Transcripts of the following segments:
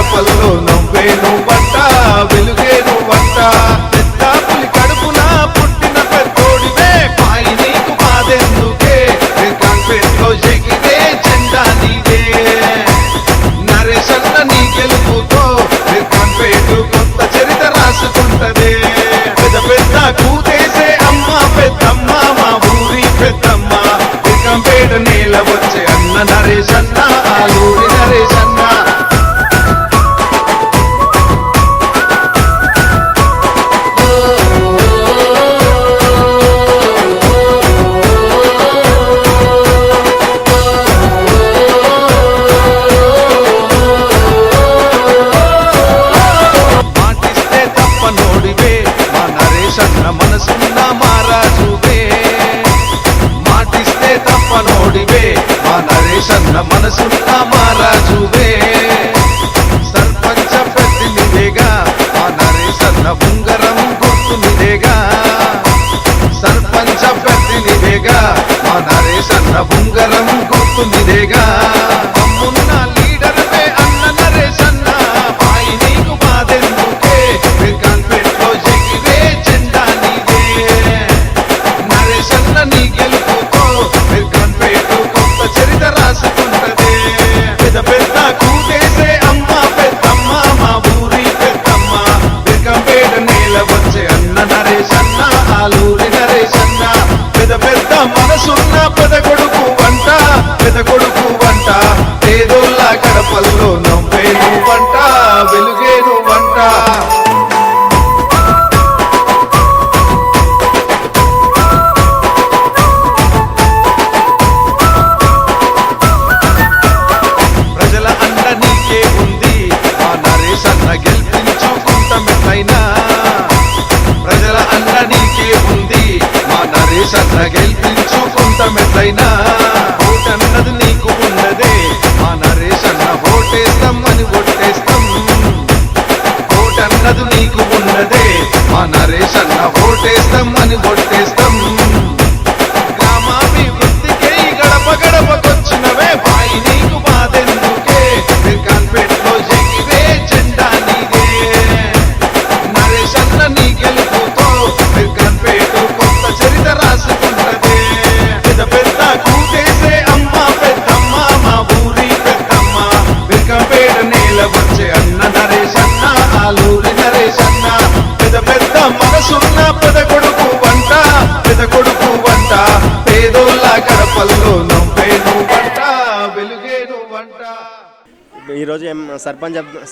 గడపల్లో నవ్వేను వంట వెలుగేను వంట పెద్ద పులి కడుపున పుట్టిన పెద్దోడివే పాయి నీకు బాధెందుకే కాన్పేట్లో ఎగిరే జెండా నీదే నరేషన్న నీ గెలుపుతో కాన్పేటు కొత్త చరిత్ర రాసుకుంటదే పెద్ద పెద్ద కూతేసే అమ్మ పెద్దమ్మ మా ఊరి పెద్దమ్మ కాన్పేట నేల వచ్చే అన్న నరేషన్న ఆలూరి నరేషన్న మనసున్న మారాజువే మాటిస్తే తప్పనోడివే మా నరేషన్న మనసున్న మారాజువే సర్పంచ ప్రతినిధిగా మా నరేషన్న ఉంగరం గుర్తునిదేగా సర్పంచ ప్రతినిధిగా మా నరేషన్న ఉంగరం గుర్తునిదేగా అమ్మున్న లీడర్వే అన్న నరేషన్న పాయి నీకు బాధెందుకే కాన్పేట్లో ఎగిరే జెండా నీదే నరేషన్న నీ గెలుపుతో కాన్పేటు కొత్త చరిత్ర రాసుకుంటదే పెద్ద పెద్ద కూతేసే అమ్మ పెద్దమ్మ మా ఊరి పెద్దమ్మ కాన్పేట నేల వచ్చే అన్న నరేషన్న ఆలూరి నరేషన్న పెద్ద పెద్ద మనసున్న పెద్ద కొడుకు వంట పేదోళ్ళ గడపల్లో నవ్వేను వంట వెలుగేను వంట ప్రజల అండ నీకే ఉంది మా నరేషన్న గెలిపించుకుంటమెట్లయినా ప్రజల అండ నీకే ఉంది మా నరేషన్న గెలిపించుకుంటమెట్లయినా ఓటన్నది నీకు ఉన్నదే మా నరేషన్న ఓటేస్తాం అని ఓటేస్తాం ఓటన్నది నీకు ఉన్నదే మా నరేషన్న ఓటేస్తాం అని ఓటేస్తాం గ్రామాభివృద్ధికే గడప గడపకొచ్చినవే పాయి నీకు బాధెందుకే కాన్పేట్లో ఎగిరే జెండా నీదే నరేషన్న నీ గెలుపుతో కాన్పేటు కొత్త చరిత్ర రాసుకుంటదే పెద్ద పెద్ద కూతేసే అమ్మ పెద్దమ్మ మా ఊరి పెద్దమ్మ కాన్పేట నేల వచ్చే అన్న నరేషన్న ఆలూరి నరేషన్న పెద్ద పెద్ద మనసున్న పెద్ద కొడుకు వంట పేదోళ్ళ గడపల్లో నవ్వేను వంట వెలుగేను వంట. ఈరోజు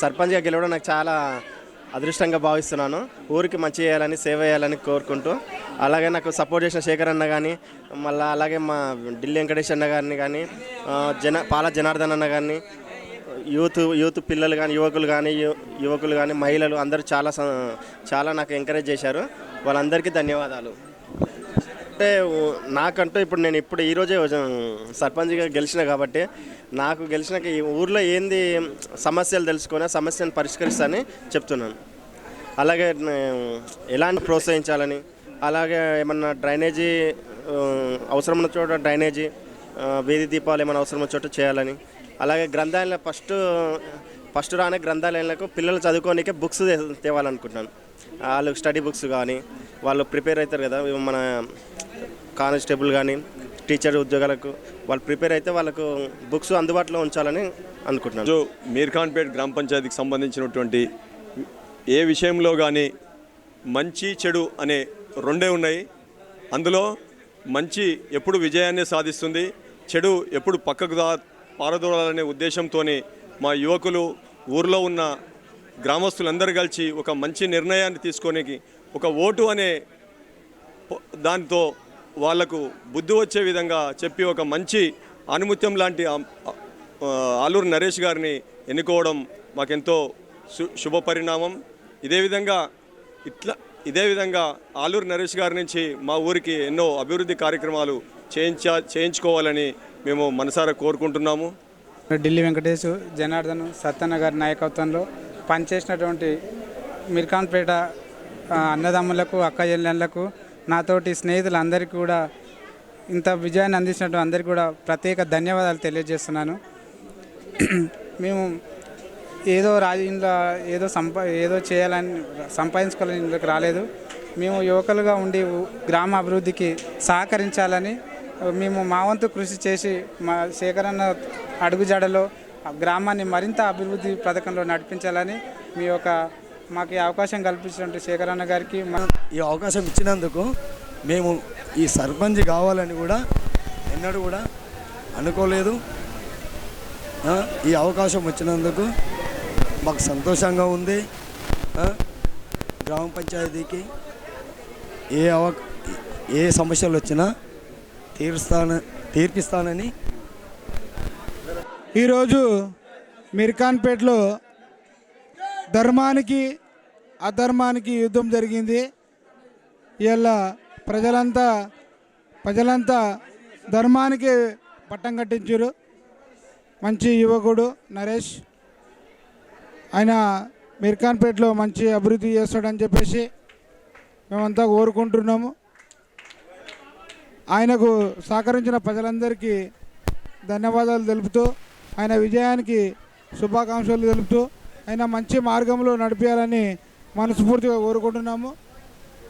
సర్పంచ్గా గెలవడం నాకు చాలా అదృష్టంగా భావిస్తున్నాను. ఊరికి మంచి చేయాలని సేవ చేయాలని కోరుకుంటూ అలాగే నాకు సపోర్ట్ చేసిన శేఖర్ అన్న కానీ మళ్ళీ అలాగే మా ఢిల్లీ వెంకటేష్ అన్న గారిని కానీ పాల జనార్దన్ అన్న కానీ యూత్ పిల్లలు కానీ యువకులు కానీ మహిళలు అందరూ చాలా నాకు ఎంకరేజ్ చేశారు. వాళ్ళందరికీ ధన్యవాదాలు. అంటే నాకంటూ నేను ఈరోజే సర్పంచ్గా గెలిచిన కాబట్టి నాకు గెలిచినాక ఈ ఊర్లో ఏంది సమస్యలు తెలుసుకొని ఆ సమస్యను పరిష్కరిస్తానని చెప్తున్నాను. అలాగే ఎలాంటి ప్రోత్సహించాలని అలాగే ఏమన్నా డ్రైనేజీ అవసరమైన చోట డ్రైనేజీ వీధి దీపాలు ఏమైనా అవసరమైన చోట చేయాలని అలాగే గ్రంథాలయం ఫస్ట్ రానే గ్రంథాలయాలకు పిల్లలు చదువుకోనికే బుక్స్ తేవాలనుకుంటున్నాను. వాళ్ళు స్టడీ బుక్స్ కానీ వాళ్ళు ప్రిపేర్ అవుతారు కదా మన కానిస్టేబుల్ కానీ టీచర్ ఉద్యోగాలకు వాళ్ళు ప్రిపేర్ అయితే వాళ్ళకు బుక్స్ అందుబాటులో ఉంచాలని అనుకుంటున్నాను. మీర్ఖాన్పేట్ గ్రామ పంచాయతీకి సంబంధించినటువంటి ఏ విషయంలో కానీ మంచి చెడు అనే రెండే ఉన్నాయి. అందులో మంచి ఎప్పుడు విజయాన్ని సాధిస్తుంది, చెడు ఎప్పుడు పక్కకు పారదోలాలనే ఉద్దేశంతో మా యువకులు ఊర్లో ఉన్న గ్రామస్తులందరూ కలిసి ఒక మంచి నిర్ణయాన్ని తీసుకొని ఒక ఓటు అనే దాంతో వాళ్లకు బుద్ధి వచ్చే విధంగా చెప్పి ఒక మంచి ఆనుమత్యం లాంటి ఆలూరు నరేష్ గారిని ఎన్నుకోవడం మాకెంతో శుభ పరిణామం. ఇదే విధంగా ఆలూరు నరేష్ గారి నుంచి మా ఊరికి ఎన్నో అభివృద్ధి కార్యక్రమాలు చేయించుకోవాలని మేము మనసారా కోరుకుంటున్నాము. ఢిల్లీ వెంకటేష్ జనార్దన్ సత్తన్న గారి నాయకత్వంలో పనిచేసినటువంటి మీర్ఖాన్పేట అన్నదమ్ములకు అక్క చెల్లెళ్లకు నాతోటి స్నేహితులందరికీ కూడా ఇంత విజయాన్ని అందించినట్టు అందరికీ కూడా ప్రత్యేక ధన్యవాదాలు తెలియజేస్తున్నాను. మేము ఏదో ఇంట్లో ఏదో చేయాలని సంపాదించుకోవాలని ఇంట్లోకి రాలేదు. మేము యువకులుగా ఉండి గ్రామ అభివృద్ధికి సహకరించాలని మేము మా వంతు కృషి చేసి మా శేఖరన్న అడుగుజాడలో గ్రామాన్ని మరింత అభివృద్ధి పథకంలో నడిపించాలని మాకు ఈ అవకాశం కల్పించినటువంటి శేఖరన్న గారికి ఈ అవకాశం ఇచ్చినందుకు మేము ఈ సర్పంచ్ కావాలని కూడా ఎన్నడూ కూడా అనుకోలేదు. ఈ అవకాశం వచ్చినందుకు మాకు సంతోషంగా ఉంది. గ్రామ పంచాయతీకి ఏ సమస్యలు వచ్చినా తీర్పిస్తానని ఈరోజు మిర్ఖాన్పేటలో ధర్మానికి అధర్మానికి యుద్ధం జరిగింది. ఇలా ప్రజలంతా ధర్మానికి పట్టం కట్టించారు. మంచి యువకుడు నరేష్, ఆయన మిర్ఖాన్పేటలో మంచి అభివృద్ధి చేస్తాడని చెప్పేసి మేమంతా కోరుకుంటున్నాము. ఆయనకు సహకరించిన ప్రజలందరికీ ధన్యవాదాలు తెలుపుతూ ఆయన విజయానికి శుభాకాంక్షలు తెలుపుతూ ఆయన మంచి మార్గంలో నడిపించాలని మనస్ఫూర్తిగా కోరుకుంటున్నాము.